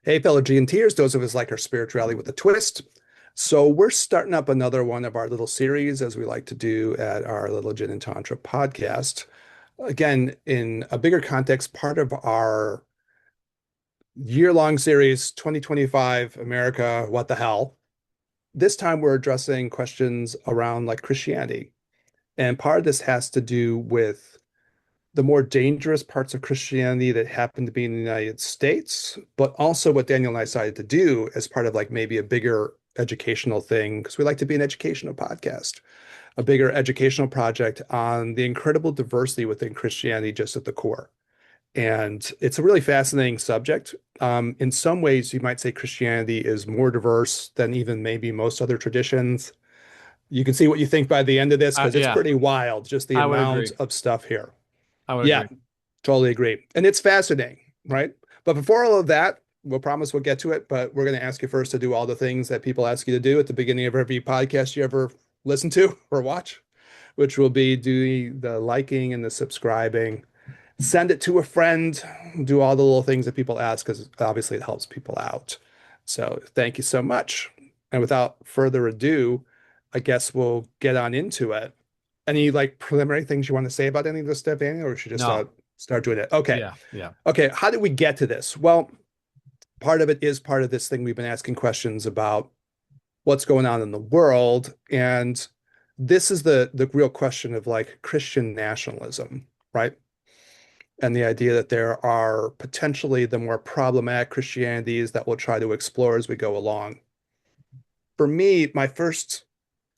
Hey, fellow G&Ters, those of us like our spirituality with a twist. So we're starting up another one of our little series, as we like to do at our Little Gin and Tantra podcast. Again, in a bigger context, part of our year-long series, 2025 America, What the Hell? This time we're addressing questions around like Christianity. And part of this has to do with the more dangerous parts of Christianity that happen to be in the United States, but also what Daniel and I decided to do as part of like maybe a bigger educational thing, because we like to be an educational podcast, a bigger educational project on the incredible diversity within Christianity just at the core. And it's a really fascinating subject. In some ways, you might say Christianity is more diverse than even maybe most other traditions. You can see what you think by the end of this because it's Yeah, pretty wild, just the I would amount agree. of stuff here. I would Yeah, agree. totally agree. And it's fascinating, right? But before all of that, we'll promise we'll get to it, but we're going to ask you first to do all the things that people ask you to do at the beginning of every podcast you ever listen to or watch, which will be doing the liking and the subscribing, send it to a friend, do all the little things that people ask because obviously it helps people out. So thank you so much. And without further ado, I guess we'll get on into it. Any like preliminary things you want to say about any of this stuff, Daniel, or we should just No. start doing it? Okay. Yeah. Yeah. Okay. How did we get to this? Well, part of it is part of this thing we've been asking questions about what's going on in the world. And this is the real question of like Christian nationalism, right? And the idea that there are potentially the more problematic Christianities that we'll try to explore as we go along. For me, my first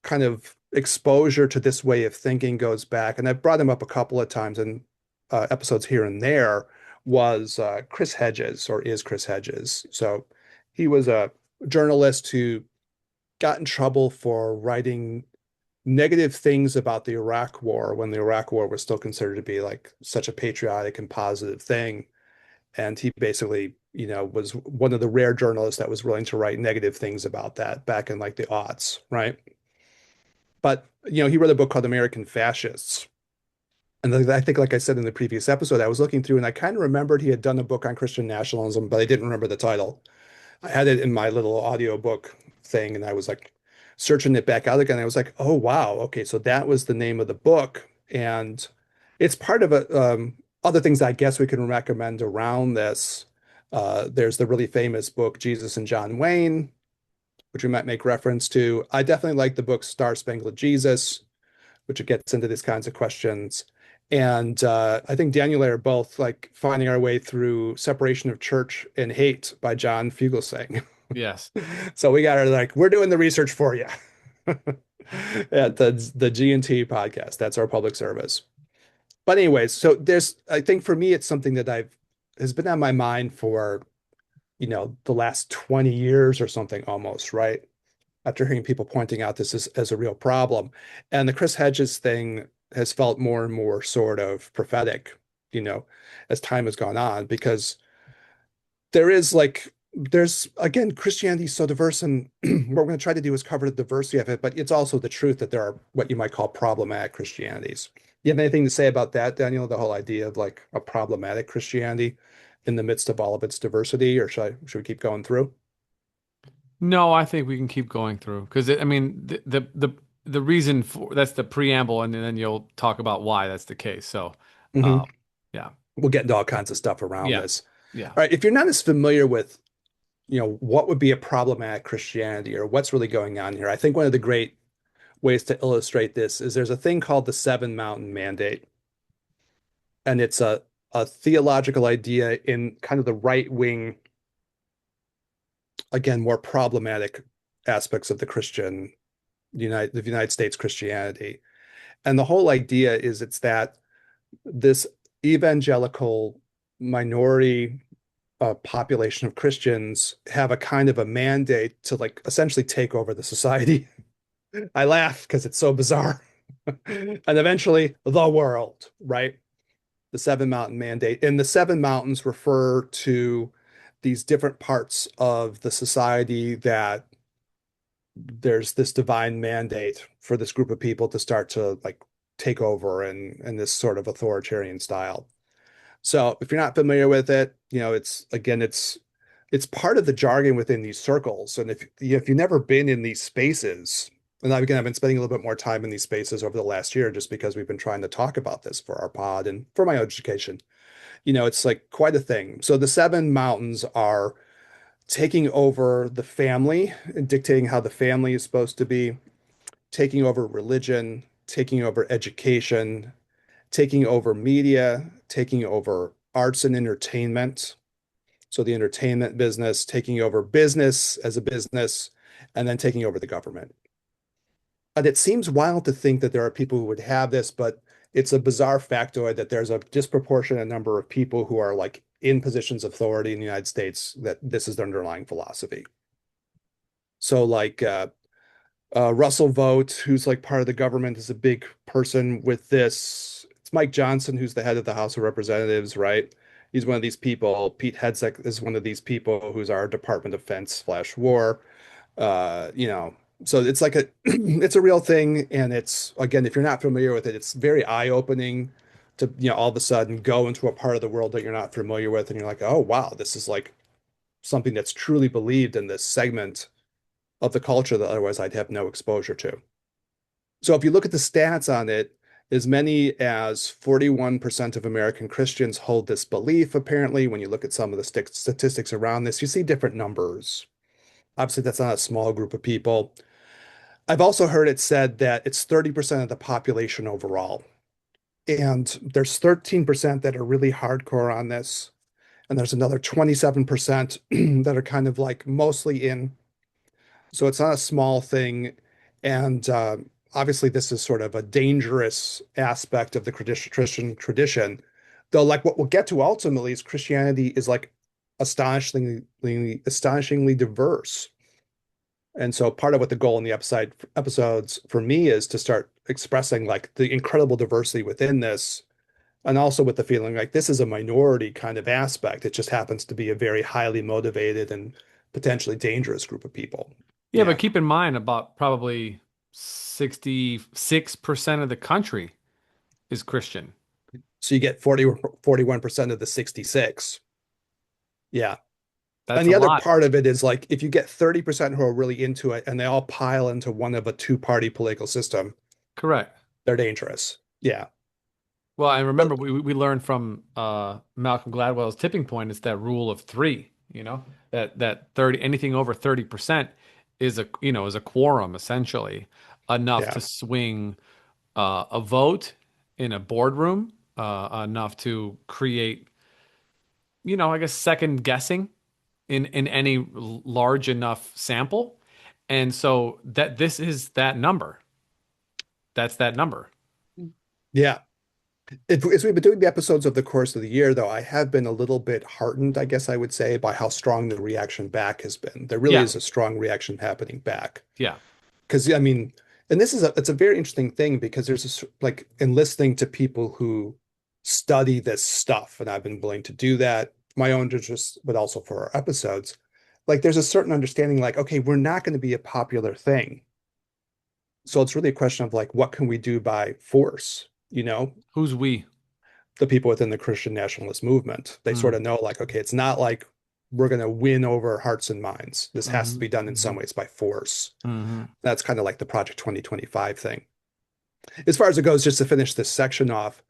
kind of exposure to this way of thinking goes back, and I've brought him up a couple of times in episodes here and there, was Chris Hedges, or is Chris Hedges. So he was a journalist who got in trouble for writing negative things about the Iraq War when the Iraq War was still considered to be like such a patriotic and positive thing. And he basically, was one of the rare journalists that was willing to write negative things about that back in like the aughts, right? But, he wrote a book called American Fascists. And I think, like I said in the previous episode, I was looking through and I kind of remembered he had done a book on Christian nationalism, but I didn't remember the title. I had it in my little audiobook thing and I was like searching it back out again. I was like, oh, wow. Okay. So that was the name of the book. And it's part of other things I guess we can recommend around this. There's the really famous book, Jesus and John Wayne, which we might make reference to. I definitely like the book Star Spangled Jesus, which gets into these kinds of questions. And I think Daniel and I are both like finding our way through Separation of Church and Hate by John Fugelsang. Yes. So we got to like, we're doing the research for you at the G&T podcast. That's our public service. But anyways, so I think for me, it's something that has been on my mind for, the last 20 years or something almost, right? After hearing people pointing out this as a real problem. And the Chris Hedges thing has felt more and more sort of prophetic, you know, as time has gone on, because there's again, Christianity is so diverse, and what we're going to try to do is cover the diversity of it, but it's also the truth that there are what you might call problematic Christianities. You have anything to say about that, Daniel? The whole idea of like a problematic Christianity in the midst of all of its diversity, or should we keep going through? No, I think we can keep going through because I mean the reason for that's the preamble, and then you'll talk about why that's the case. So, Hmm. uh, yeah, We'll get into all kinds of stuff around yeah, this. yeah. All right, if you're not as familiar with, what would be a problematic Christianity or what's really going on here, I think one of the great ways to illustrate this is there's a thing called the Seven Mountain Mandate, and it's a theological idea in kind of the right wing, again, more problematic aspects of the United States Christianity. And the whole idea is it's that this evangelical minority population of Christians have a kind of a mandate to like essentially take over the society. I laugh because it's so bizarre. And eventually the world, right? The Seven Mountain Mandate. And the Seven Mountains refer to these different parts of the society that there's this divine mandate for this group of people to start to like take over in this sort of authoritarian style. So if you're not familiar with it, it's again, it's it's part of the jargon within these circles. And if you've never been in these spaces, and I've been spending a little bit more time in these spaces over the last year just because we've been trying to talk about this for our pod and for my education. It's like quite a thing. So the seven mountains are taking over the family and dictating how the family is supposed to be, taking over religion, taking over education, taking over media, taking over arts and entertainment. So the entertainment business, taking over business as a business, and then taking over the government. And it seems wild to think that there are people who would have this, but it's a bizarre factoid that there's a disproportionate number of people who are like in positions of authority in the United States that this is their underlying philosophy. So like Russell Vogt, who's like part of the government, is a big person with this. It's Mike Johnson, who's the head of the House of Representatives, right? He's one of these people. Pete Hegseth is one of these people who's our Department of Defense slash war. Uh, you know, so it's like a it's a real thing. And it's again, if you're not familiar with it, it's very eye-opening to, all of a sudden go into a part of the world that you're not familiar with, and you're like, oh wow, this is like something that's truly believed in this segment of the culture that otherwise I'd have no exposure to. So if you look at the stats on it, as many as 41% of American Christians hold this belief, apparently. When you look at some of the statistics around this, you see different numbers. Obviously, that's not a small group of people. I've also heard it said that it's 30% of the population overall. And there's 13% that are really hardcore on this. And there's another 27% that are kind of like mostly in. So it's not a small thing. And obviously, this is sort of a dangerous aspect of the Christian tradition. Though, like what we'll get to ultimately is Christianity is like astonishingly diverse. And so part of what the goal in the episodes for me is to start expressing like the incredible diversity within this, and also with the feeling like this is a minority kind of aspect. It just happens to be a very highly motivated and potentially dangerous group of people. Yeah, but Yeah. keep in mind about probably 66% of the country is Christian. So you get 41% of the 66. Yeah. And That's a the other lot. part of it is like if you get 30% who are really into it and they all pile into one of a two-party political system, Correct. they're dangerous. Yeah. Well, I But remember we learned from Malcolm Gladwell's tipping point. It's that rule of three, that 30 anything over 30% is a quorum essentially, enough yeah. to swing a vote in a boardroom, enough to create, I guess second guessing in any large enough sample. And so that this is that number. That's that number. Yeah. As we've been doing the episodes over the course of the year, though, I have been a little bit heartened, I guess I would say, by how strong the reaction back has been. There really Yeah. is a strong reaction happening back. Yeah. Because, I mean, and it's a very interesting thing because there's this, like, in listening to people who study this stuff, and I've been willing to do that, my own interest, but also for our episodes, like, there's a certain understanding, like, okay, we're not going to be a popular thing. So it's really a question of, like, what can we do by force? Who's we? The people within the Christian nationalist movement. They sort Mm. of know, like, okay, it's not like we're going to win over hearts and minds. This has to Hmm. be done in some Hmm. ways by force. Hmm. That's kind of like the Project 2025 thing. As far as it goes, just to finish this section off,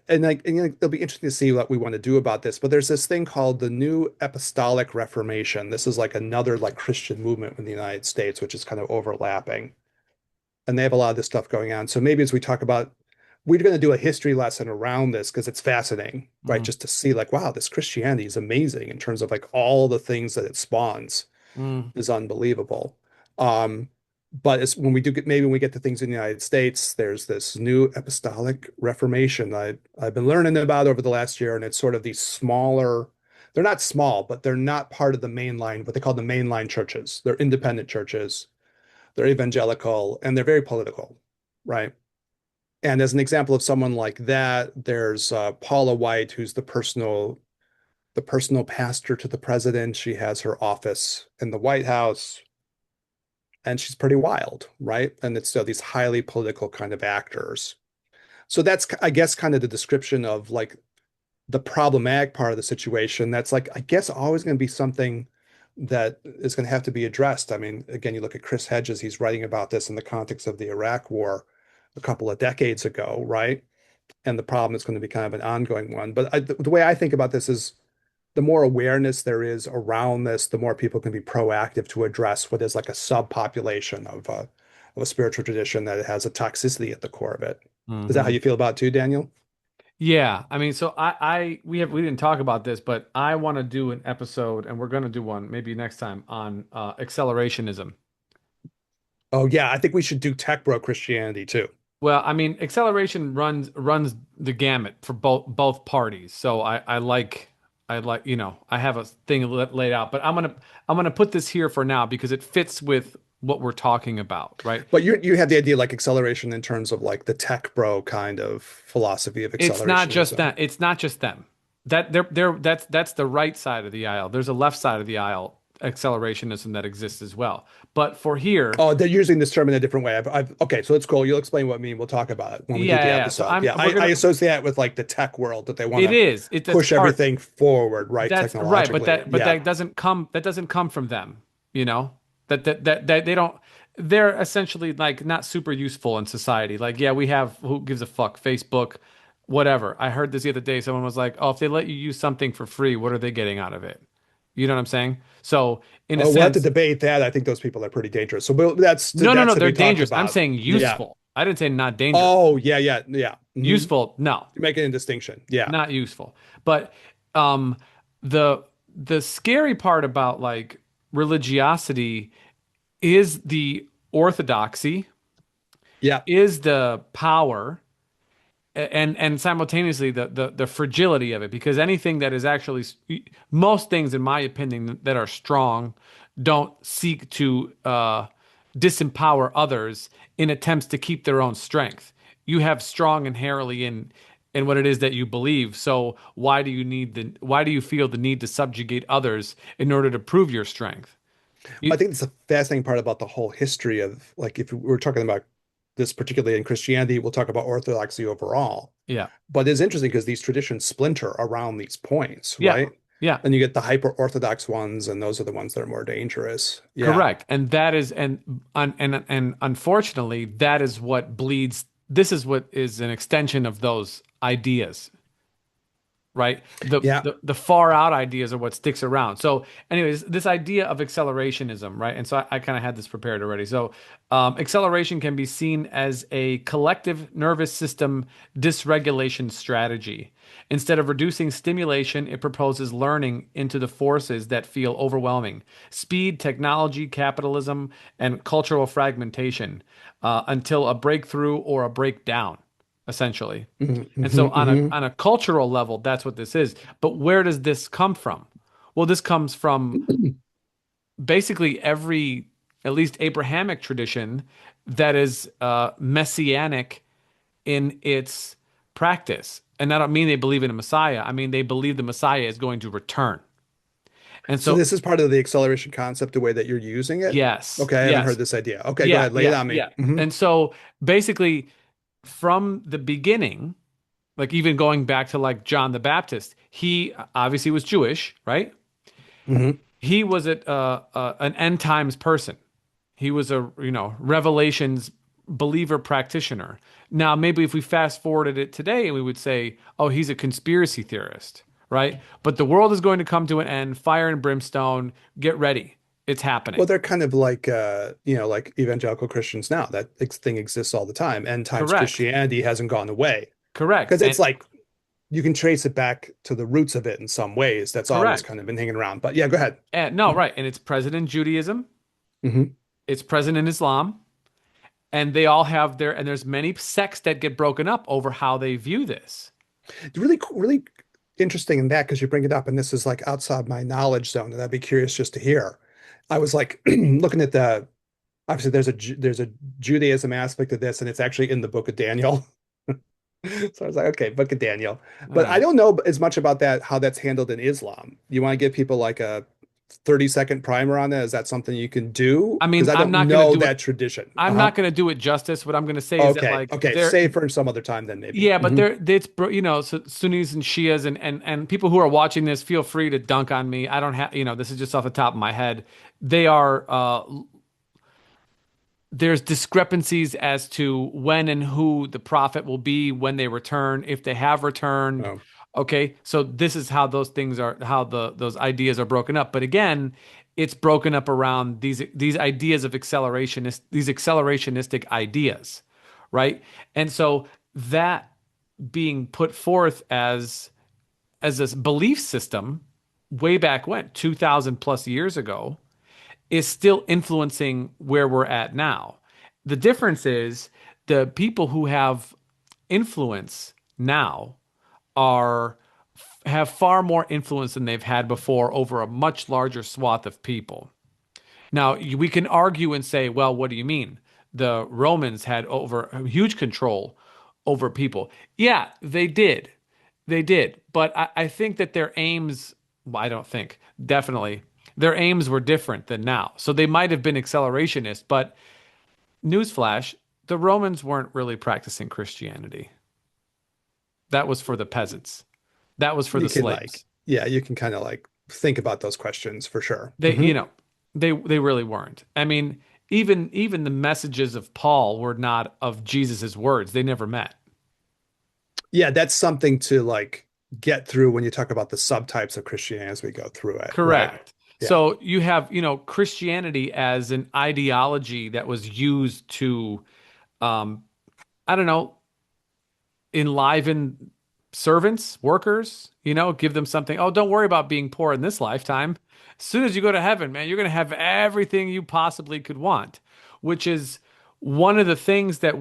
and like, it'll be interesting to see what we want to do about this. But there's this thing called the New Apostolic Reformation. This is like another like Christian movement in the United States, which is kind of overlapping, and they have a lot of this stuff going on. So maybe as we talk about, we're going to do a history lesson around this because it's fascinating, right? Mm. Just to see like, wow, this Christianity is amazing in terms of like all the things that it spawns Mm. is unbelievable. Um, but it's when we do get maybe when we get to things in the United States, there's this new apostolic reformation I've been learning about over the last year, and it's sort of these smaller, they're not small, but they're not part of the mainline, what they call the mainline churches. They're independent churches, they're evangelical, and they're very political, right? And as an example of someone like that, there's Paula White, who's the personal pastor to the president. She has her office in the White House, and she's pretty wild, right? And it's these highly political kind of actors. So that's, I guess, kind of the description of like the problematic part of the situation that's like, I guess, always going to be something that is going to have to be addressed. I mean, again, you look at Chris Hedges, he's writing about this in the context of the Iraq War a couple of decades ago, right? And the problem is going to be kind of an ongoing one. But the way I think about this is the more awareness there is around this, the more people can be proactive to address what is like a subpopulation of a spiritual tradition that has a toxicity at the core of it. Is that how Hmm. you feel about it too, Daniel? Yeah, I mean, so we didn't talk about this, but I want to do an episode, and we're going to do one maybe next time on accelerationism. Oh yeah, I think we should do tech bro Christianity too. Well, I mean, acceleration runs the gamut for both parties. So I like I have a thing laid out, but I'm gonna put this here for now because it fits with what we're talking about, right? But you have the idea like acceleration in terms of like the tech bro kind of philosophy of It's not just accelerationism. that. It's not just them. That's the right side of the aisle. There's a left side of the aisle, accelerationism that exists as well. But for here, Oh, they're using this term in a different way. Okay, so it's cool. You'll explain what I mean. We'll talk about it when we do yeah, the yeah, yeah. So episode. Yeah, we're I gonna associate it with like the tech world that they want it to is. That's push part. everything forward, right, That's right, but technologically. that Yeah. doesn't come from them, you know? That they don't they're essentially like not super useful in society. Like, yeah, we have who gives a fuck, Facebook, whatever. I heard this the other day. Someone was like, "Oh, if they let you use something for free, what are they getting out of it?" You know what I'm saying? So, in a Oh, we'll have to sense, debate that. I think those people are pretty dangerous. So no, that's to they're be talked dangerous. I'm about. saying Yeah. useful. I didn't say not dangerous. Oh, yeah, yeah, yeah. Useful, no. You're making a distinction. Yeah. Not useful. But um the the scary part about like religiosity is the orthodoxy, Yeah. is the power, and simultaneously the fragility of it, because anything that is actually most things in my opinion that are strong don't seek to disempower others in attempts to keep their own strength. You have strong inherently in what it is that you believe. So why do you feel the need to subjugate others in order to prove your strength? I You, think it's a fascinating part about the whole history of like if we're talking about this particularly in Christianity, we'll talk about orthodoxy overall. yeah. But it's interesting because these traditions splinter around these points, Yeah. right? Yeah. And you get the hyper orthodox ones, and those are the ones that are more dangerous. Yeah. Correct. And that is and unfortunately that is what bleeds. This is what is an extension of those ideas, right? Yeah. The far out ideas are what sticks around. So, anyways, this idea of accelerationism, right? And so I kind of had this prepared already. So, acceleration can be seen as a collective nervous system dysregulation strategy. Instead of reducing stimulation, it proposes learning into the forces that feel overwhelming: speed, technology, capitalism, and cultural fragmentation, until a breakthrough or a breakdown, essentially. Mhm, And so mhm, on a mhm. on a cultural level, that's what this is. But where does this come from? Well, this comes from basically every, at least Abrahamic tradition that is messianic in its practice. And I don't mean they believe in a Messiah. I mean they believe the Messiah is going to return. And So so, this is part of the acceleration concept, the way that you're using it. yes, Okay, I haven't heard yes, this idea. Okay, go yeah, ahead, lay it yeah, on me. yeah. And so basically, from the beginning, like even going back to like John the Baptist, he obviously was Jewish, right? Hmm. He was an end times person. He was a, Revelations believer practitioner. Now, maybe if we fast forwarded it today, we would say, oh, he's a conspiracy theorist, right? But the world is going to come to an end, fire and brimstone. Get ready. It's happening. Well, they're kind of like like evangelical Christians now. That thing exists all the time. End times Correct. Christianity hasn't gone away Correct. because it's like you can trace it back to the roots of it in some ways. That's always Correct. kind of been hanging around. But yeah, go ahead. And no, right. And it's present in Judaism. Hmm. It's present in Islam. And they all have and there's many sects that get broken up over how they view this. It's really, really interesting in that because you bring it up, and this is like outside my knowledge zone, and I'd be curious just to hear. I was like looking at obviously there's a Judaism aspect of this, and it's actually in the book of Daniel. So I was like, okay, book of Daniel. All But I right. don't know as much about that, how that's handled in Islam. You want to give people like a 30-second primer on that? Is that something you can do? I mean, Because I I'm don't not going to know do it. that tradition. I'm Uh-huh. not going to do it justice. What I'm going to say is that Okay. like Okay. Save for some other time then maybe. yeah, but Hmm. it's so Sunnis and Shias and people who are watching this, feel free to dunk on me. I don't have, this is just off the top of my head. They are there's discrepancies as to when and who the prophet will be when they return, if they have returned. Oh, Okay, so this is how those things are, how those ideas are broken up. But again, it's broken up around these ideas of these accelerationistic ideas, right? And so that being put forth as this belief system way back when, 2000 plus years ago, is still influencing where we're at now. The difference is the people who have influence now are have far more influence than they've had before over a much larger swath of people. Now, we can argue and say, well, what do you mean? The Romans had over huge control over people. Yeah, they did. They did. But I think that their aims, well, I don't think, definitely, their aims were different than now. So they might have been accelerationist, but newsflash, the Romans weren't really practicing Christianity. That was for the peasants. That was for you the can like, slaves. yeah, you can kind of like think about those questions for sure. They, Hmm. they really weren't. I mean, even the messages of Paul were not of Jesus's words. They never met. Yeah, that's something to like get through when you talk about the subtypes of Christianity as we go through it. Right. Correct. Yeah. So you have, Christianity as an ideology that was used to, um, I don't know, enliven servants, workers, give them something. Oh, don't worry about being poor in this lifetime. As soon as you go to heaven, man, you're going to have everything you possibly could want, which is one of the things that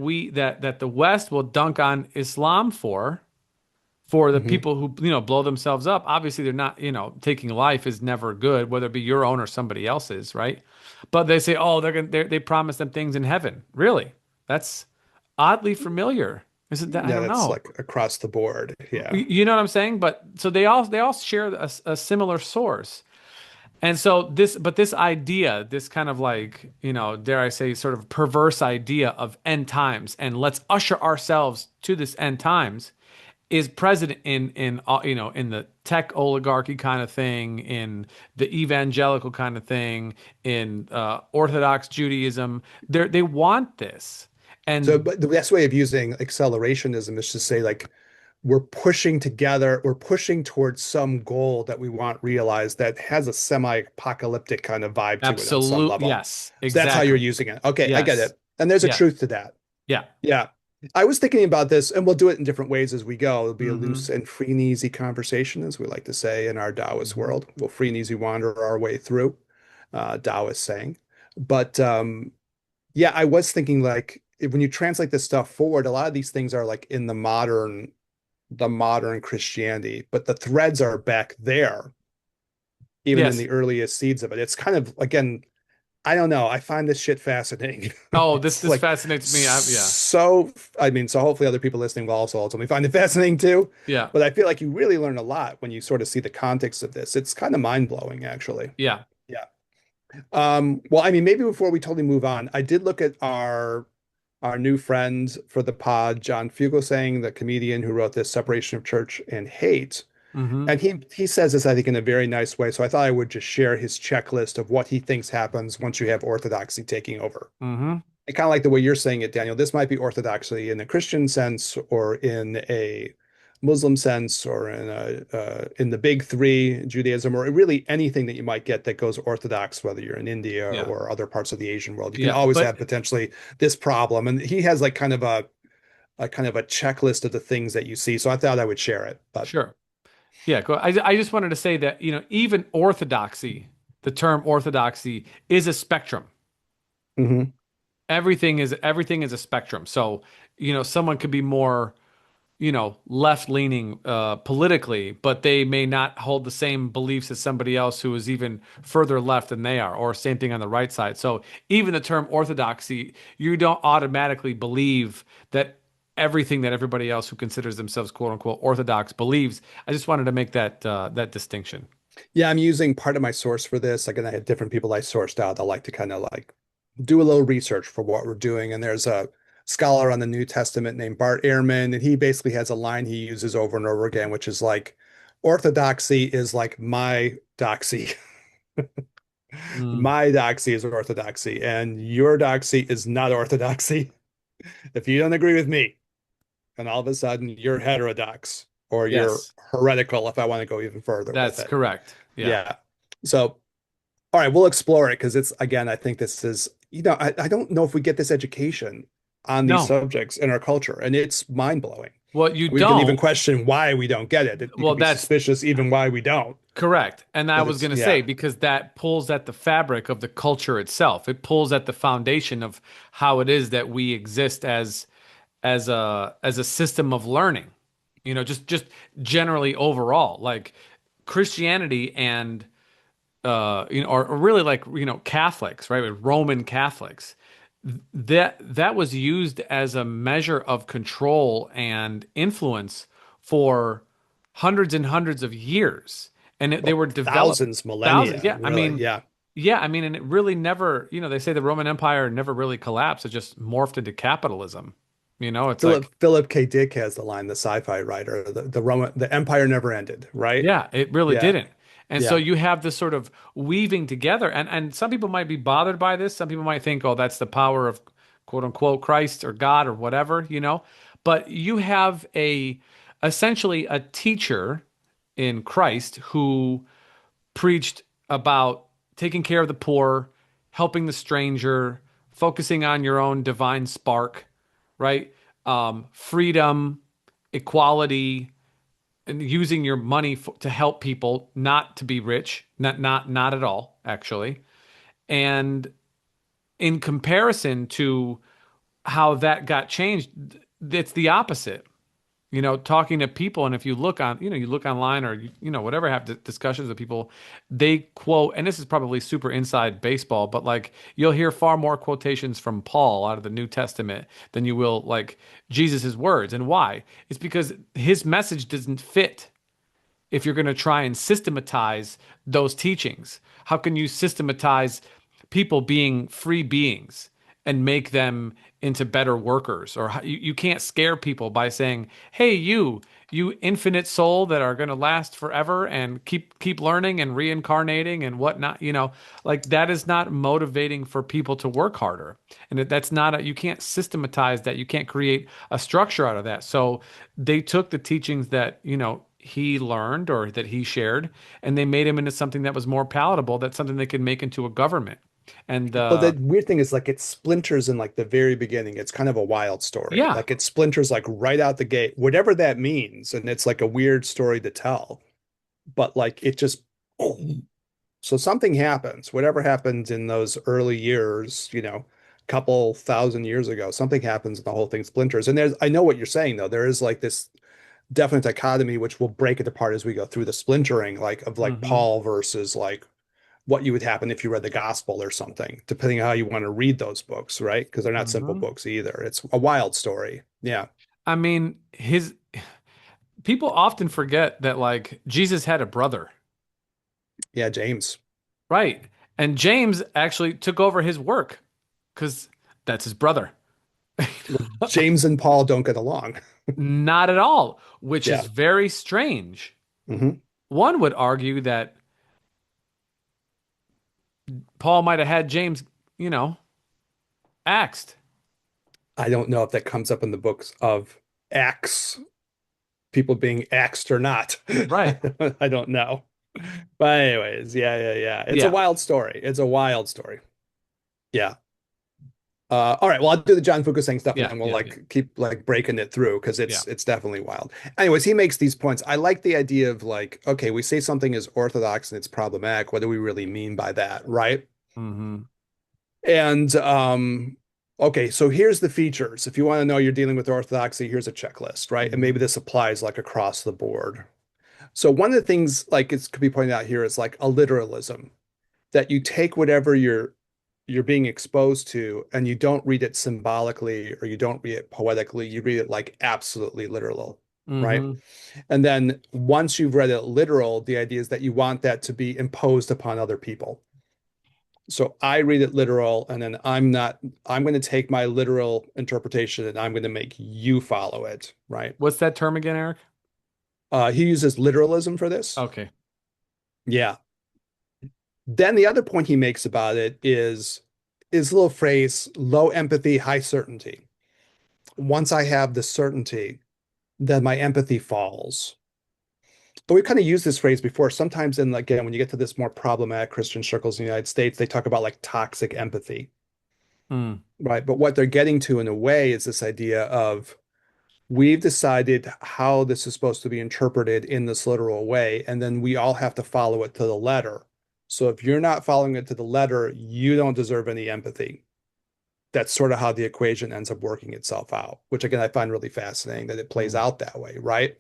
that the West will dunk on Islam for the Hmm. people who, blow themselves up. Obviously, they're not, taking life is never good, whether it be your own or somebody else's, right? But they say, oh, they promise them things in heaven. Really? That's oddly familiar. Isn't that? I Yeah, don't that's know. like across the board. Yeah. You know what I'm saying? But so they all share a similar source. And so this idea, this kind of like, dare I say, sort of perverse idea of end times, and let's usher ourselves to this end times, is present in the tech oligarchy kind of thing, in the evangelical kind of thing, in Orthodox Judaism. They want this, So, and but the best way of using accelerationism is to say, like, we're pushing together, we're pushing towards some goal that we want realized that has a semi-apocalyptic kind of vibe to it on some absolute, level. yes, So that's how you're exactly, using it. Okay, I get yes, it. And there's a yeah, truth to that. yeah, Yeah. I was thinking about this, and we'll do it in different ways as we go. It'll be a mm-hmm, loose and free and easy conversation, as we like to say in our Taoist mm-hmm. world. We'll free and easy wander our way through, Taoist saying. But yeah, I was thinking like when you translate this stuff forward, a lot of these things are like in the modern Christianity, but the threads are back there, even in Yes. the earliest seeds of it. It's kind of again, I don't know. I find this shit fascinating. Oh, this It's this like fascinates me. Yeah, so, I mean, so hopefully other people listening will also ultimately find it fascinating too. yeah, But I feel like you really learn a lot when you sort of see the context of this. It's kind of mind-blowing, actually. yeah. Yeah. Well, I mean, maybe before we totally move on, I did look at our new friend for the pod, John Fugelsang, the comedian who wrote this Separation of Church and Hate. Mm-hmm. And he says this, I think, in a very nice way. So I thought I would just share his checklist of what he thinks happens once you have orthodoxy taking over. Mm-hmm. And kind of like the way you're saying it, Daniel, this might be orthodoxy in a Christian sense or in a Muslim sense or in the big three, Judaism, or really anything that you might get that goes orthodox, whether you're in India Yeah. or other parts of the Asian world. You can Yeah. always But have potentially this problem. And he has like a kind of a checklist of the things that you see. So I thought I would share it. But sure. Yeah. Cool. I just wanted to say that, even orthodoxy, the term orthodoxy is a spectrum. mhm. Everything is a spectrum. So, someone could be more, left leaning politically, but they may not hold the same beliefs as somebody else who is even further left than they are, or same thing on the right side. So even the term orthodoxy, you don't automatically believe that everything that everybody else who considers themselves quote unquote orthodox believes. I just wanted to make that distinction. Yeah, I'm using part of my source for this. Again, I have different people I sourced out. I like to kind of like do a little research for what we're doing. And there's a scholar on the New Testament named Bart Ehrman, and he basically has a line he uses over and over again, which is like, orthodoxy is like my doxy. Mm, My doxy is orthodoxy, and your doxy is not orthodoxy. If you don't agree with me, and all of a sudden you're heterodox or you're yes, heretical, if I want to go even further with that's it. correct. Yeah. Yeah. So, all right, we'll explore it because it's, again, I think this is, I don't know if we get this education on these No. subjects in our culture, and it's mind-blowing. Well, you We can even don't. question why we don't get it. You Well, can be that's suspicious even why we don't, correct. And I because was it's, going to say, yeah. because that pulls at the fabric of the culture itself. It pulls at the foundation of how it is that we exist as a system of learning. Just generally overall, like Christianity and or really like Catholics, right? Roman Catholics. That was used as a measure of control and influence for hundreds and hundreds of years, and they Well, were developed thousands, thousands. millennia, Yeah, I really. mean, Yeah. yeah, I mean, and it really never. They say the Roman Empire never really collapsed; it just morphed into capitalism. It's like Philip K. Dick has the line, the sci-fi writer, the empire never ended, right? yeah, it really Yeah. didn't. And so Yeah. you have this sort of weaving together, and some people might be bothered by this. Some people might think, oh, that's the power of quote unquote Christ or God or whatever. But you have essentially a teacher in Christ who preached about taking care of the poor, helping the stranger, focusing on your own divine spark, right? Freedom, equality, and using your money to help people, not to be rich, not at all, actually. And in comparison to how that got changed, it's the opposite. Talking to people, and if you look online or whatever, have discussions with people, they quote, and this is probably super inside baseball, but like you'll hear far more quotations from Paul out of the New Testament than you will like Jesus's words. And why? It's because his message doesn't fit if you're going to try and systematize those teachings. How can you systematize people being free beings and make them into better workers? Or you can't scare people by saying, "Hey, you infinite soul that are going to last forever and keep learning and reincarnating and whatnot." Like that is not motivating for people to work harder, and that's not you can't systematize that. You can't create a structure out of that. So they took the teachings that he learned or that he shared, and they made him into something that was more palatable. That's something they could make into a government. And Well, the weird thing is like it splinters in like the very beginning. It's kind of a wild story. yeah, Like it splinters like right out the gate, whatever that means. And it's like a weird story to tell. But like it just so something happens, whatever happened in those early years, couple thousand years ago, something happens and the whole thing splinters. And I know what you're saying though. There is like this definite dichotomy, which will break it apart as we go through the splintering, like of like hmm Paul versus like what you would happen if you read the gospel or something, depending on how you want to read those books, right? Because they're not simple hmm books either. It's a wild story. Yeah. I mean, his people often forget that like Jesus had a brother, Yeah, James. right? And James actually took over his work because that's his brother. Well, James and Paul don't get along. Not at all, which is Yeah. very strange. Hmm. One would argue that Paul might have had James, you know, axed. I don't know if that comes up in the books of Acts, people being axed or not. Right. I don't know. But anyways, yeah, yeah, yeah. It's a Yeah. wild story. It's a wild story. Yeah. All right, well, I'll do the John Fukusheng stuff, and Yeah. then we'll Yeah. Yeah. like keep like breaking it through because Yeah. it's definitely wild. Anyways, he makes these points. I like the idea of like, okay, we say something is orthodox and it's problematic. What do we really mean by that, right? hmm And okay, so here's the features. If you want to know you're dealing with orthodoxy, here's a checklist, right? And maybe hmm this applies like across the board. So one of the things like it could be pointed out here is like a literalism that you take whatever you're being exposed to and you don't read it symbolically or you don't read it poetically, you read it like absolutely literal, right? Mm-hmm. And then once you've read it literal, the idea is that you want that to be imposed upon other people. So I read it literal, and then I'm going to take my literal interpretation and I'm going to make you follow it, right? What's that term again, Eric? He uses literalism for this. Okay. Yeah. Then the other point he makes about it is a little phrase, low empathy, high certainty. Once I have the certainty, then my empathy falls. But we've kind of used this phrase before. Sometimes in again, when you get to this more problematic Christian circles in the United States, they talk about like toxic empathy, Mm. right? But what they're getting to in a way is this idea of we've decided how this is supposed to be interpreted in this literal way, and then we all have to follow it to the letter. So if you're not following it to the letter, you don't deserve any empathy. That's sort of how the equation ends up working itself out, which again, I find really fascinating that it plays Mm. out that way, right?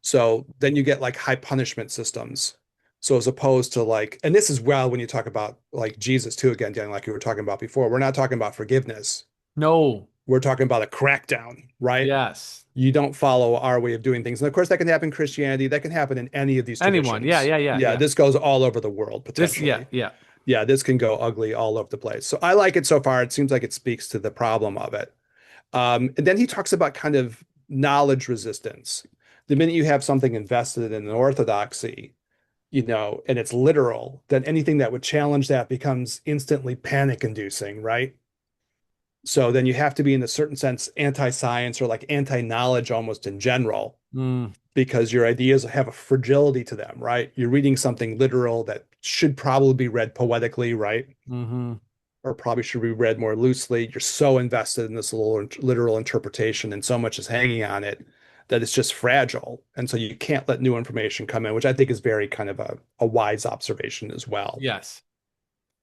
So then you get like high punishment systems. So as opposed to like, and this is well when you talk about like Jesus too, again, Dan, like you were talking about before, we're not talking about forgiveness. No. We're talking about a crackdown, right? Yes. You don't follow our way of doing things. And of course, that can happen in Christianity. That can happen in any of these Anyone. Yeah, traditions. yeah, yeah, Yeah, yeah. this goes all over the world This, yeah, potentially. yeah. Yeah, this can go ugly all over the place. So I like it so far. It seems like it speaks to the problem of it. And then he talks about kind of knowledge resistance. The minute you have something invested in an orthodoxy, and it's literal, then anything that would challenge that becomes instantly panic inducing, right? So then you have to be, in a certain sense, anti-science or like anti-knowledge almost in general, Mm. because your ideas have a fragility to them, right? You're reading something literal that should probably be read poetically, right? Mm-hmm. Or probably should be read more loosely. You're so invested in this little literal interpretation and so much is hanging on it that it's just fragile. And so you can't let new information come in, which I think is very kind of a wise observation as well. Yes.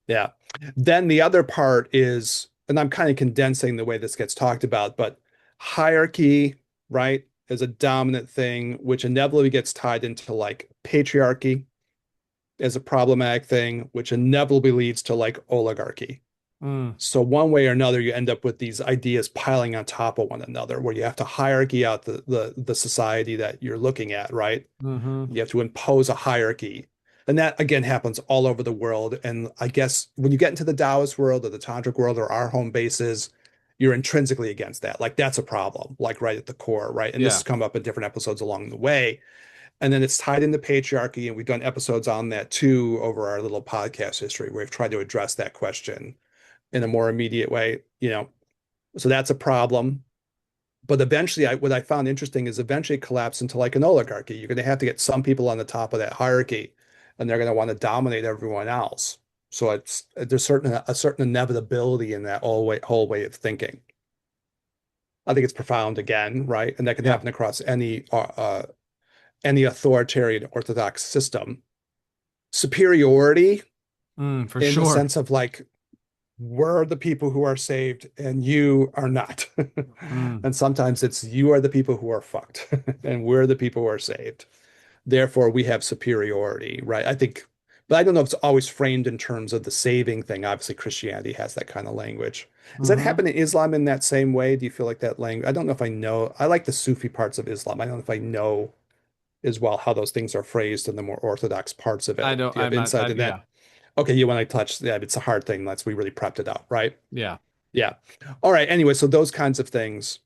Yeah. Then the other part is, and I'm kind of condensing the way this gets talked about, but hierarchy, right, is a dominant thing, which inevitably gets tied into like patriarchy as a problematic thing, which inevitably leads to like oligarchy. Mm. So one way or another, you end up with these ideas piling on top of one another, where you have to hierarchy out the society that you're looking at, right? Mm-hmm. You have to impose a hierarchy. And that again happens all over the world. And I guess when you get into the Taoist world or the Tantric world or our home bases, you're intrinsically against that. Like that's a problem, like right at the core, right? And this Yeah. has come up in different episodes along the way. And then it's tied into patriarchy, and we've done episodes on that too over our little podcast history where we've tried to address that question in a more immediate way. So that's a problem. But eventually, what I found interesting is eventually it collapsed into like an oligarchy. You're going to have to get some people on the top of that hierarchy, and they're going to want to dominate everyone else. So there's a certain inevitability in that whole way of thinking. I think it's profound again, right? And that can Yeah. happen across any authoritarian orthodox system. Superiority For in the sure. sense of like we're the people who are saved and you are not. Mm. And sometimes it's you are the people who are fucked and we're the people who are saved. Therefore, we have superiority, right? I think, but I don't know if it's always framed in terms of the saving thing. Obviously, Christianity has that kind of language. Does that Mm-hmm. happen in Islam in that same way? Do you feel like that language? I don't know if I know. I like the Sufi parts of Islam. I don't know if I know as well how those things are phrased in the more orthodox parts of I it. don't, Do you have I'm not, insight in that? yeah. Okay, you want to touch, yeah, it's a hard thing. Let's we really prepped it out, right? Yeah. Yeah. All right. Anyway, so those kinds of things.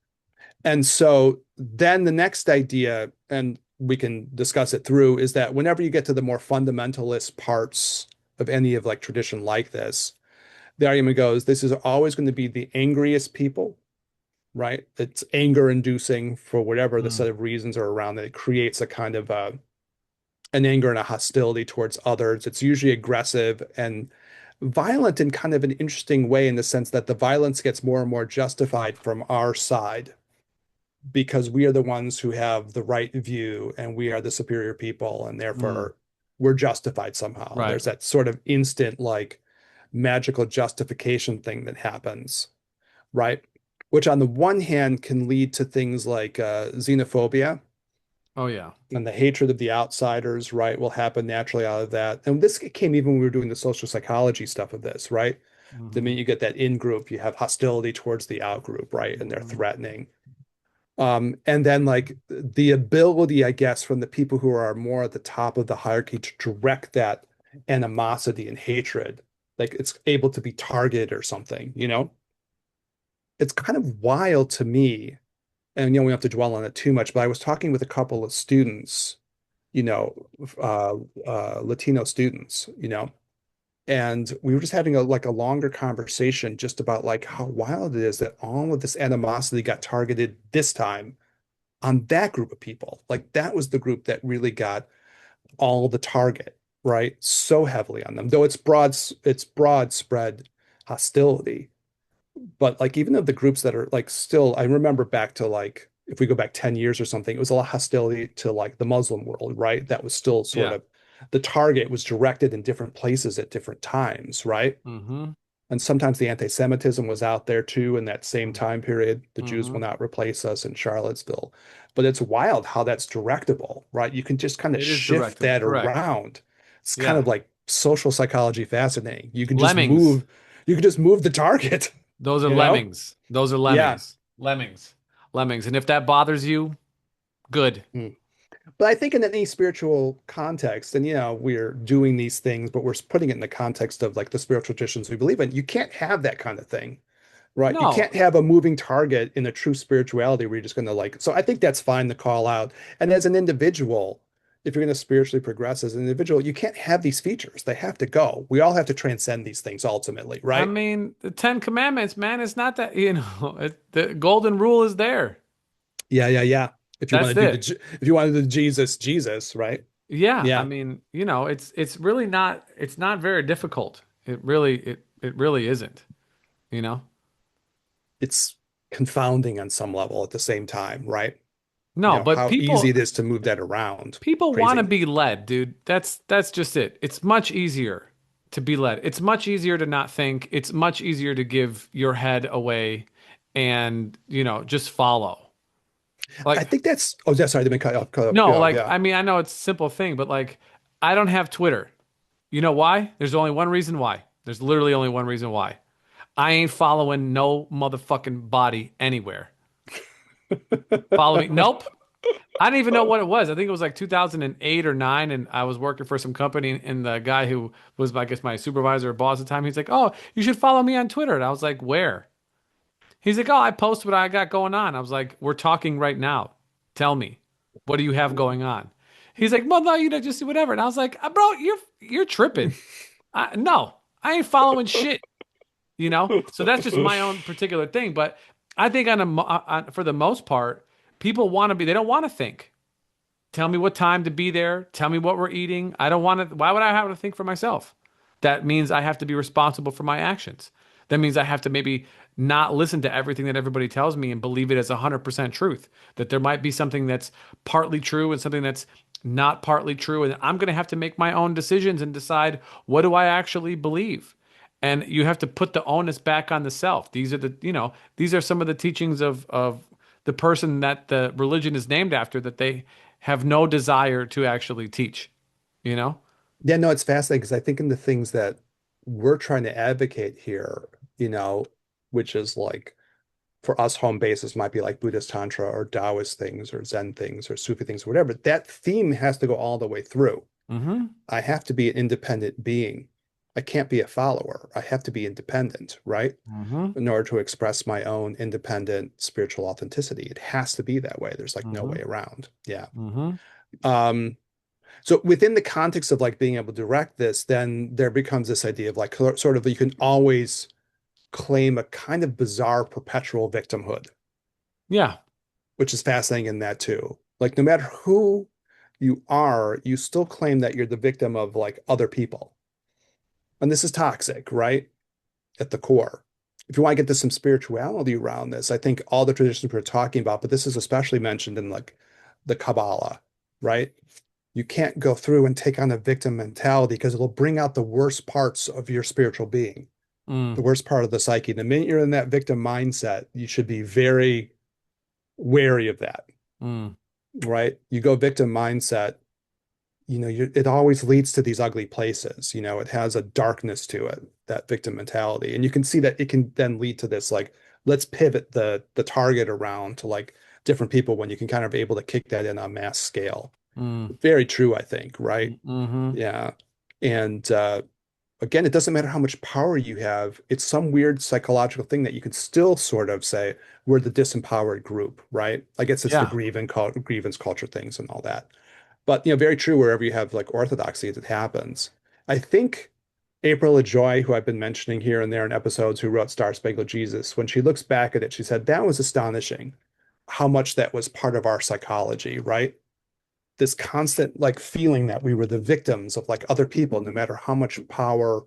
And so then the next idea, and we can discuss it through, is that whenever you get to the more fundamentalist parts of any of like tradition like this, the argument goes, this is always going to be the angriest people, right? It's anger inducing for whatever the Mm. set of reasons are around it. It creates a kind of an anger and a hostility towards others. It's usually aggressive and violent in kind of an interesting way, in the sense that the violence gets more and more justified from our side because we are the ones who have the right view and we are the superior people, and Mm. therefore we're justified somehow. Right. There's that sort of instant, like magical justification thing that happens, right? Which on the one hand can lead to things like xenophobia Oh, yeah. and the hatred of the outsiders, right, will happen naturally out of that. And this came even when we were doing the social psychology stuff of this, right? The Mm-hmm. minute you get that in group, you have hostility towards the out group, right? And they're Mm-hmm. threatening. And then like the ability, I guess, from the people who are more at the top of the hierarchy to direct that animosity and hatred, like it's able to be targeted or something, you know? It's kind of wild to me. And we don't have to dwell on it too much, but I was talking with a couple of students, you know, Latino students, and we were just having a longer conversation just about like how wild it is that all of this animosity got targeted this time on that group of people. Like that was the group that really got all the target, right? So heavily on them, though it's broad spread hostility. But like even of the groups that are like still, I remember back to like if we go back 10 years or something, it was a lot of hostility to like the Muslim world, right? That was still sort Yeah. of the target was directed in different places at different times, right? Mm-hmm. And sometimes the anti-Semitism was out there too in that same time period. The Jews Mm-hmm. will not replace us in Charlottesville. But it's wild how that's directable, right? You can just kind of It is shift directable. that Correct. around. It's kind Yeah. of like social psychology fascinating. Lemmings. You can just move the target, Those are you know? lemmings. Those are Yeah. lemmings. Lemmings. Lemmings. And if that bothers you, good. Mm. But I think in any spiritual context, and we're doing these things, but we're putting it in the context of like the spiritual traditions we believe in. You can't have that kind of thing. Right. You No, can't have a moving target in a true spirituality where you're just going to like. So I think that's fine to call out. And as an individual, if you're going to spiritually progress as an individual, you can't have these features. They have to go. We all have to transcend these things ultimately, I right? mean, the Ten Commandments, man, it's not that, the golden rule is there. Yeah, yeah, yeah. If you want That's to do it. if you want to do Jesus, right? Yeah, I Yeah. mean, it's really not it's not very difficult. It really isn't, you know? It's confounding on some level at the same time, right? No, but How easy people it is to move that around. people want to Crazy. be led, dude. That's just it. It's much easier to be led. It's much easier to not think. It's much easier to give your head away and, just follow. I Like think that's, oh, yeah, sorry, I didn't cut off. no, Go. like Yeah. I mean, I know it's a simple thing, but like I don't have Twitter. You know why? There's only one reason why. There's literally only one reason why. I ain't following no motherfucking body anywhere. Follow me. Nope. I didn't even know what it was. I think it was like 2008 or 9, and I was working for some company, and the guy who was, I guess, my supervisor or boss at the time, he's like, "Oh, you should follow me on Twitter." And I was like, "Where?" He's like, "Oh, I post what I got going on." I was like, "We're talking right now. Tell me, what do you have going on?" He's like, "Well, no, just whatever." And I was like, "Bro, you're tripping. No, I ain't following shit." So that's just my own particular thing. But I think for the most part, people want to be. They don't want to think. Tell me what time to be there. Tell me what we're eating. I don't want to. Why would I have to think for myself? That means I have to be responsible for my actions. That means I have to maybe not listen to everything that everybody tells me and believe it as 100% truth. That there might be something that's partly true and something that's not partly true. And I'm going to have to make my own decisions and decide what do I actually believe. And you have to put the onus back on the self. These are some of the teachings of the person that the religion is named after that they have no desire to actually teach, you know? Yeah, no, it's fascinating because I think in the things that we're trying to advocate here, you know, which is like for us, home bases might be like Buddhist Tantra or Taoist things or Zen things or Sufi things, or whatever. That theme has to go all the way through. Mm-hmm. I have to be an independent being. I can't be a follower. I have to be independent, right? Mm-hmm. In order to express my own independent spiritual authenticity. It has to be that way. There's like no Mm-hmm. way around. Yeah. Mm-hmm. Um, so within the context of like being able to direct this, then there becomes this idea of like sort of you can always claim a kind of bizarre perpetual victimhood, Yeah. which is fascinating in that too. Like no matter who you are, you still claim that you're the victim of like other people. And this is toxic, right? At the core. If you want to get to some spirituality around this, I think all the traditions we're talking about, but this is especially mentioned in like the Kabbalah, right? You can't go through and take on a victim mentality because it'll bring out the worst parts of your spiritual being, the Mm. worst part of the psyche. The minute you're in that victim mindset, you should be very wary of that, Mm. right? You go victim mindset, it always leads to these ugly places. It has a darkness to it, that victim mentality. And you can see that it can then lead to this like, let's pivot the target around to like different people when you can kind of be able to kick that in on mass scale. Mm. Very true, I think, right? Mm-hmm. Yeah. And again, it doesn't matter how much power you have. It's some weird psychological thing that you can still sort of say we're the disempowered group, right? I guess it's the Yeah. grievance culture things and all that. But very true. Wherever you have like orthodoxy, it happens. I think April LaJoy, who I've been mentioning here and there in episodes, who wrote Star Spangled Jesus, when she looks back at it, she said that was astonishing how much that was part of our psychology, right? This constant like feeling that we were the victims of like other people, no matter how much power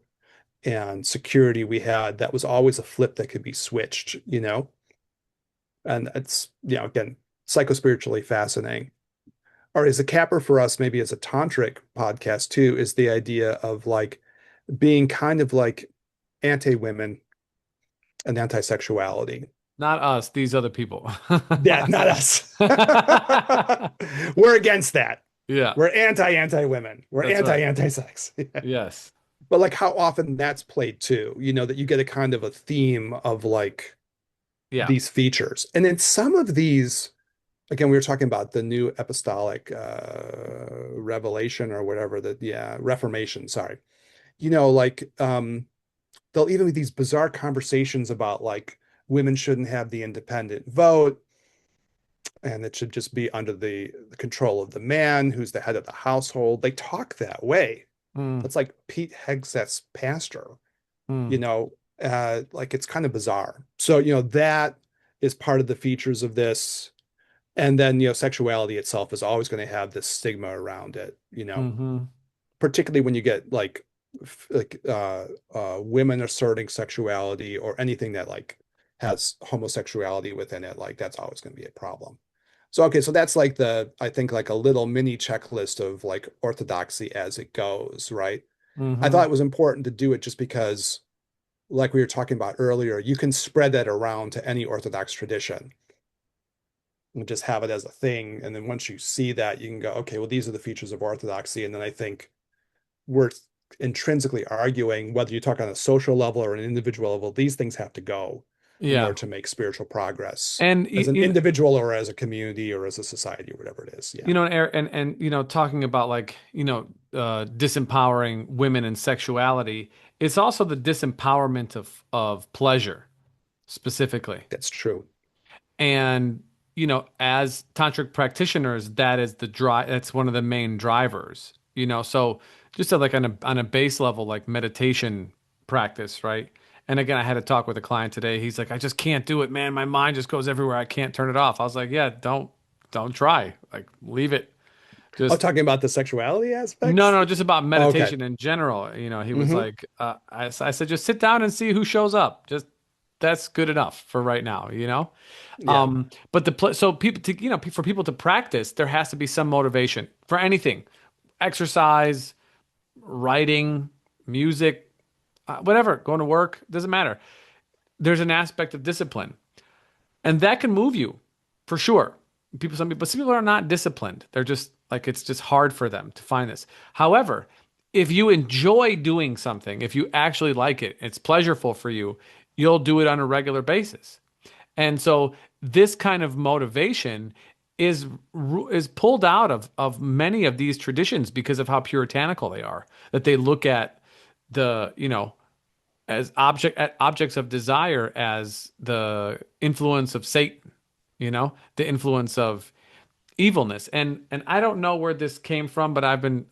and security we had, that was always a flip that could be switched. And it's, again, psychospiritually fascinating. Or as a capper for us, maybe as a tantric podcast too, is the idea of like being kind of like anti-women and anti-sexuality. Not us, these other people. Yeah, not us. We're against that. Yeah, We're anti-women. We're that's right. anti-sex. Yes. But like how often that's played too, that you get a kind of a theme of like Yeah. these features. And in some of these, again, we were talking about the new apostolic revelation or whatever, Reformation, sorry. Like there'll even be these bizarre conversations about like women shouldn't have the independent vote and it should just be under the control of the man who's the head of the household. They talk that way. Mm, That's like Pete Hegseth's pastor, mm, like it's kind of bizarre. So, that is part of the features of this. And then, sexuality itself is always going to have this stigma around it, mm-hmm, particularly when you get women asserting sexuality or anything that like has homosexuality within it, like that's always going to be a problem. So okay, so that's like I think like a little mini checklist of like orthodoxy as it goes, right? I mm-hmm. thought it was important to do it just because, like we were talking about earlier, you can spread that around to any Orthodox tradition and just have it as a thing. And then once you see that, you can go, okay, well, these are the features of Orthodoxy. And then I think we're intrinsically arguing whether you talk on a social level or an individual level, these things have to go in Yeah. order to make spiritual progress And as an individual or as a community or as a society or whatever it is. Yeah, and talking about like, disempowering women and sexuality, it's also the disempowerment of pleasure specifically. that's true. And, as tantric practitioners, that is that's one of the main drivers. So just like on a base level, like meditation practice, right? And again, I had a talk with a client today. He's like, I just can't do it, man. My mind just goes everywhere. I can't turn it off. I was like, yeah, don't try. Like, leave it. Oh, Just talking about the sexuality no, aspects? no, just about Oh, okay. meditation in general. He was Hmm. like, I said, just sit down and see who shows up. Just that's good enough for right now. Yeah. But so people to for people to practice, there has to be some motivation for anything, exercise, writing, music, whatever, going to work, doesn't matter. There's an aspect of discipline, and that can move you for sure. Some people are not disciplined. They're just like it's just hard for them to find this. However, if you enjoy doing something, if you actually like it, it's pleasurable for you, you'll do it on a regular basis. And so this kind of motivation is pulled out of many of these traditions because of how puritanical they are. That they look at the, as objects of desire as the influence of Satan, the influence of evilness. And I don't know where this came from, but I've been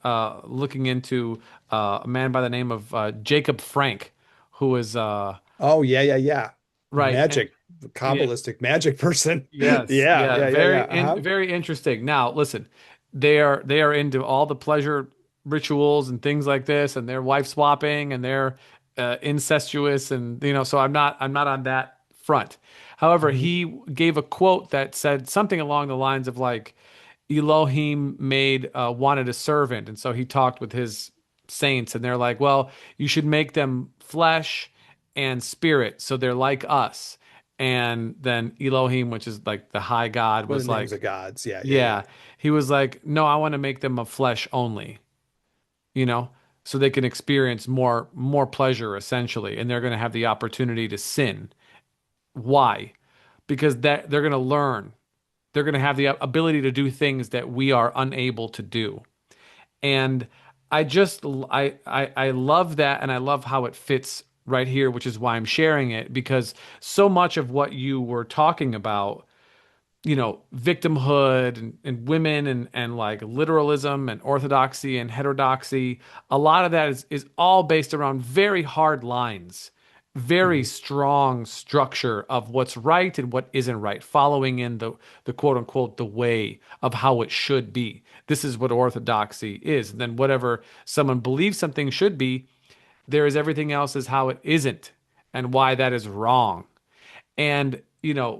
looking into a man by the name of Jacob Frank, who is Oh, yeah, yeah, yeah. right. And Magic, yeah, Kabbalistic magic person. yes, Yeah, yeah, yeah, yeah, yeah. Uh-huh. very interesting. Now, listen, they are into all the pleasure rituals and things like this, and they're wife swapping, and they're incestuous, and so I'm not on that front. However, Mhm. he gave a quote that said something along the lines of like, Elohim wanted a servant, and so he talked with his saints, and they're like, well, you should make them flesh and spirit, so they're like us. And then Elohim, which is like the high God, One of was the names like, of gods. Yeah, yeah, yeah. yeah, he was like, no, I want to make them of flesh only, you know, so they can experience more pleasure essentially, and they're going to have the opportunity to sin. Why? Because that they're going to learn They're going to have the ability to do things that we are unable to do. And I love that, and I love how it fits right here, which is why I'm sharing it, because so much of what you were talking about, victimhood and women and like literalism and orthodoxy and heterodoxy, a lot of that is all based around very hard lines, very Mhm. strong structure of what's right and what isn't right, following in the quote unquote the way of how it should be. This is what orthodoxy is. And then whatever someone believes something should be, there is everything else is how it isn't and why that is wrong. And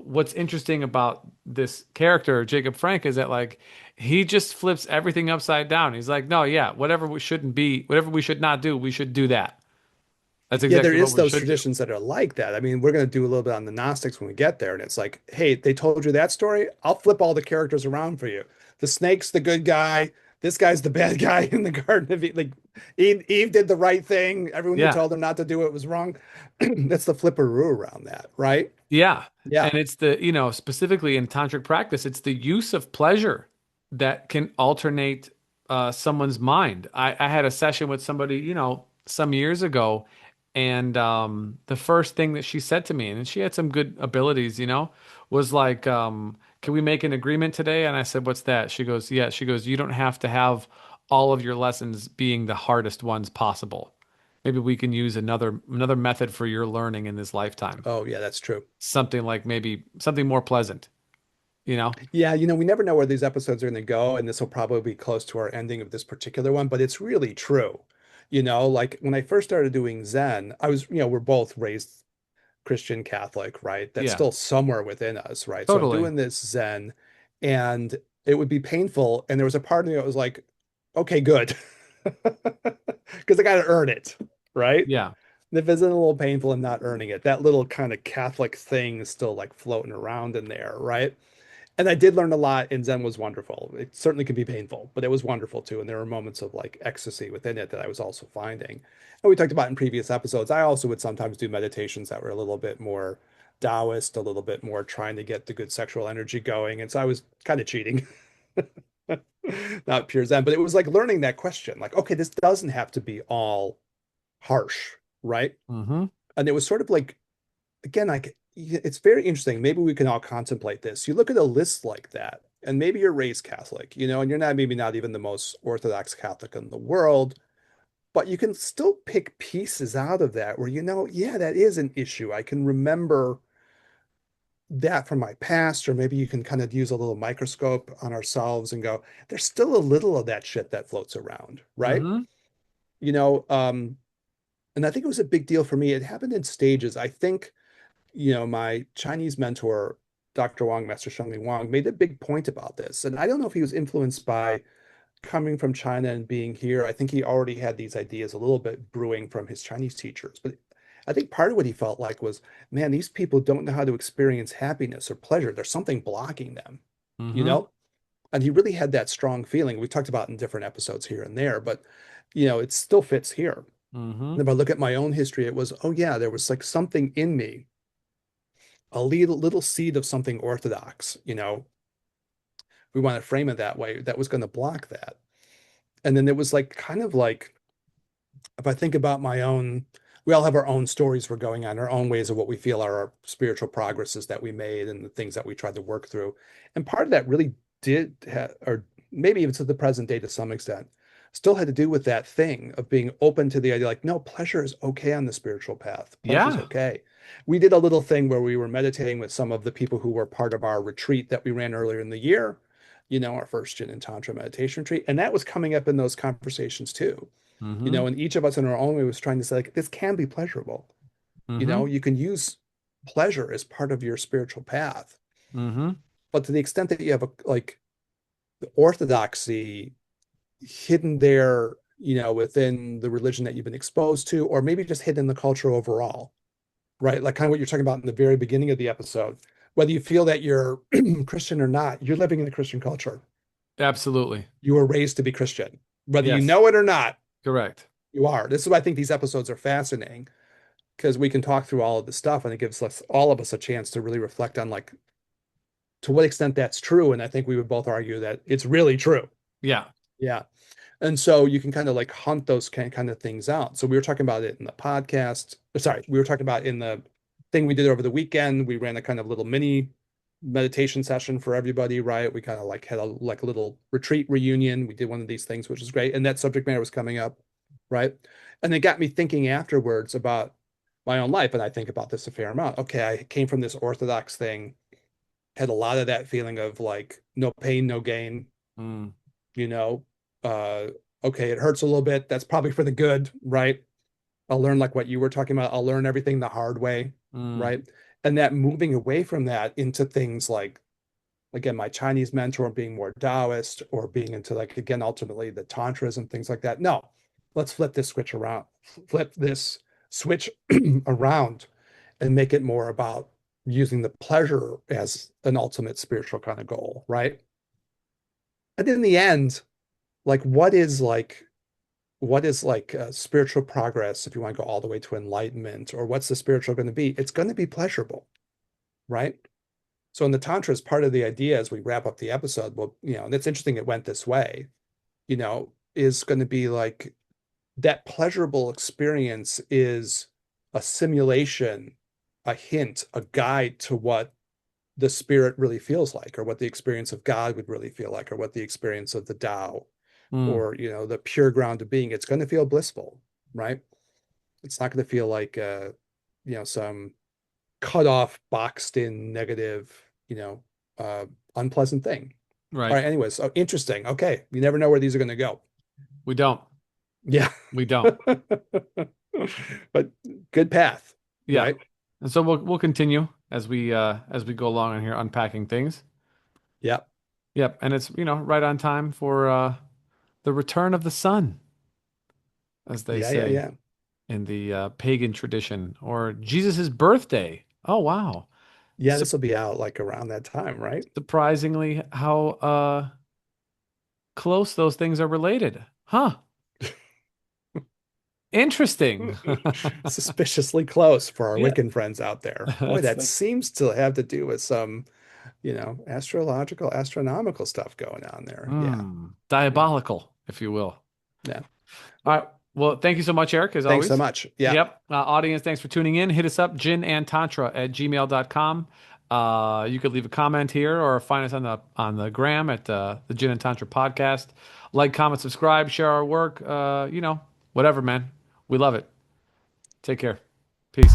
what's interesting about this character, Jacob Frank, is that like he just flips everything upside down. He's like, no, yeah, whatever we shouldn't be, whatever we should not do, we should do that. That's Yeah, there exactly what is we those should do. traditions that are like that. I mean, we're going to do a little bit on the Gnostics when we get there, and it's like, hey, they told you that story. I'll flip all the characters around for you. The snake's the good guy. This guy's the bad guy in the Garden of Eden. Like Eve did the right thing. Everyone who Yeah. told her not to do it was wrong. That's the flipperoo around that, right? Yeah. Yeah. And it's specifically in tantric practice, it's the use of pleasure that can alternate someone's mind. I had a session with somebody, some years ago, and the first thing that she said to me, and she had some good abilities, was like, can we make an agreement today? And I said, what's that? She goes, yeah. She goes, you don't have to have all of your lessons being the hardest ones possible. Maybe we can use another method for your learning in this lifetime. Oh, yeah, that's true. Something like maybe something more pleasant, you know? Yeah, we never know where these episodes are going to go, and this will probably be close to our ending of this particular one, but it's really true. Like when I first started doing Zen, I was, we're both raised Christian Catholic, right? That's Yeah, still somewhere within us, right? So I'm totally. doing this Zen, and it would be painful. And there was a part of me that was like, okay, good. Because I got to earn it, right? Yeah. And if it's a little painful and not earning it, that little kind of Catholic thing is still like floating around in there, right? And I did learn a lot, and Zen was wonderful. It certainly can be painful, but it was wonderful too. And there were moments of like ecstasy within it that I was also finding. And we talked about in previous episodes, I also would sometimes do meditations that were a little bit more Taoist, a little bit more trying to get the good sexual energy going. And so I was kind of cheating, not pure Zen, but it was like learning that question, like, okay, this doesn't have to be all harsh, right? Mm-hmm. And it was sort of like, again, like it's very interesting. Maybe we can all contemplate this. You look at a list like that, and maybe you're raised Catholic, and you're not maybe not even the most Orthodox Catholic in the world, but you can still pick pieces out of that where yeah, that is an issue. I can remember that from my past, or maybe you can kind of use a little microscope on ourselves and go, there's still a little of that shit that floats around, right? Mm-hmm. You know, um, and I think it was a big deal for me. It happened in stages. I think my Chinese mentor, Dr. Wang, Master Shengli Wang, made a big point about this. And I don't know if he was influenced by coming from China and being here. I think he already had these ideas a little bit brewing from his Chinese teachers. But I think part of what he felt like was, man, these people don't know how to experience happiness or pleasure. There's something blocking them, you Mm-hmm. know? And he really had that strong feeling. We talked about in different episodes here and there, but it still fits here. Mm-hmm. And if I look at my own history, it was, oh yeah, there was like something in me, a little seed of something orthodox, we want to frame it that way, that was going to block that. And then it was like kind of like if I think about my own, we all have our own stories we're going on, our own ways of what we feel are our spiritual progresses that we made and the things that we tried to work through. And part of that really did have, or maybe even to the present day to some extent, still had to do with that thing of being open to the idea like, no, pleasure is okay on the spiritual path. Pleasure is Yeah. okay. We did a little thing where we were meditating with some of the people who were part of our retreat that we ran earlier in the year, our first Jin and Tantra meditation retreat. And that was coming up in those conversations too, Mm-hmm. and each of us in our own way was trying to say, like, this can be pleasurable. Mm-hmm. You can use pleasure as part of your spiritual path. Mm-hmm. But to the extent that you have like the orthodoxy hidden there, within the religion that you've been exposed to, or maybe just hidden in the culture overall, right? Like kind of what you're talking about in the very beginning of the episode. Whether you feel that you're Christian or not, you're living in a Christian culture. Absolutely. You were raised to be Christian. Whether you Yes. know it or not, Correct. you are. This is why I think these episodes are fascinating because we can talk through all of this stuff and it gives us all of us a chance to really reflect on like to what extent that's true. And I think we would both argue that it's really true. Yeah. Yeah. And so you can kind of like hunt those kind of things out. So we were talking about it in the podcast. Sorry, we were talking about in the thing we did over the weekend. We ran a kind of little mini meditation session for everybody, right? We kind of like had a like a little retreat reunion. We did one of these things, which is great. And that subject matter was coming up, right? And it got me thinking afterwards about my own life. And I think about this a fair amount. Okay, I came from this Orthodox thing, had a lot of that feeling of like no pain, no gain, Mm, you know, uh, okay, it hurts a little bit. That's probably for the good, right? I'll learn like what you were talking about. I'll learn everything the hard way, mm, right? And that moving away from that into things like, again, my Chinese mentor being more Taoist or being into like, again, ultimately the Tantras and things like that. No, let's flip this switch around and make it more about using the pleasure as an ultimate spiritual kind of goal, right? And in the end, like what is like spiritual progress if you want to go all the way to enlightenment, or what's the spiritual going to be? It's going to be pleasurable, right? So in the tantras, part of the idea as we wrap up the episode, well, and it's interesting it went this way, is going to be like that pleasurable experience is a simulation, a hint, a guide to what the spirit really feels like, or what the experience of God would really feel like, or what the experience of the Tao, mm. or the pure ground of being. It's going to feel blissful, right? It's not going to feel like some cut off, boxed in, negative, unpleasant thing. All Right. right. Anyways, so interesting. Okay, you never know where these are going to go. We don't. Yeah, We don't. but good path, Yeah. right? And so we'll continue as we go along in here unpacking things. Yeah, Yep. And it's, right on time for the return of the sun, as they yeah, yeah, say yeah, in the pagan tradition, or Jesus's birthday. Oh, wow. yeah. Sup This will be out like around that time, right? Surprisingly how close those things are related. Huh. Interesting. Suspiciously close for our Yeah. Wiccan friends out there. Boy, that That's seems to have to do with some, astrological, astronomical stuff going on there. Yeah, yeah, diabolical, if you will. yeah. All right. Well, thank you so much, Eric, as Thanks so always. much. Yeah, Yep. Audience, thanks for tuning in. Hit us up, ginandtantra@gmail.com. You could leave a comment here or find us on the gram at the Gin and Tantra Podcast. Like, comment, subscribe, share our work. Whatever, man. We love it. Take care. Peace.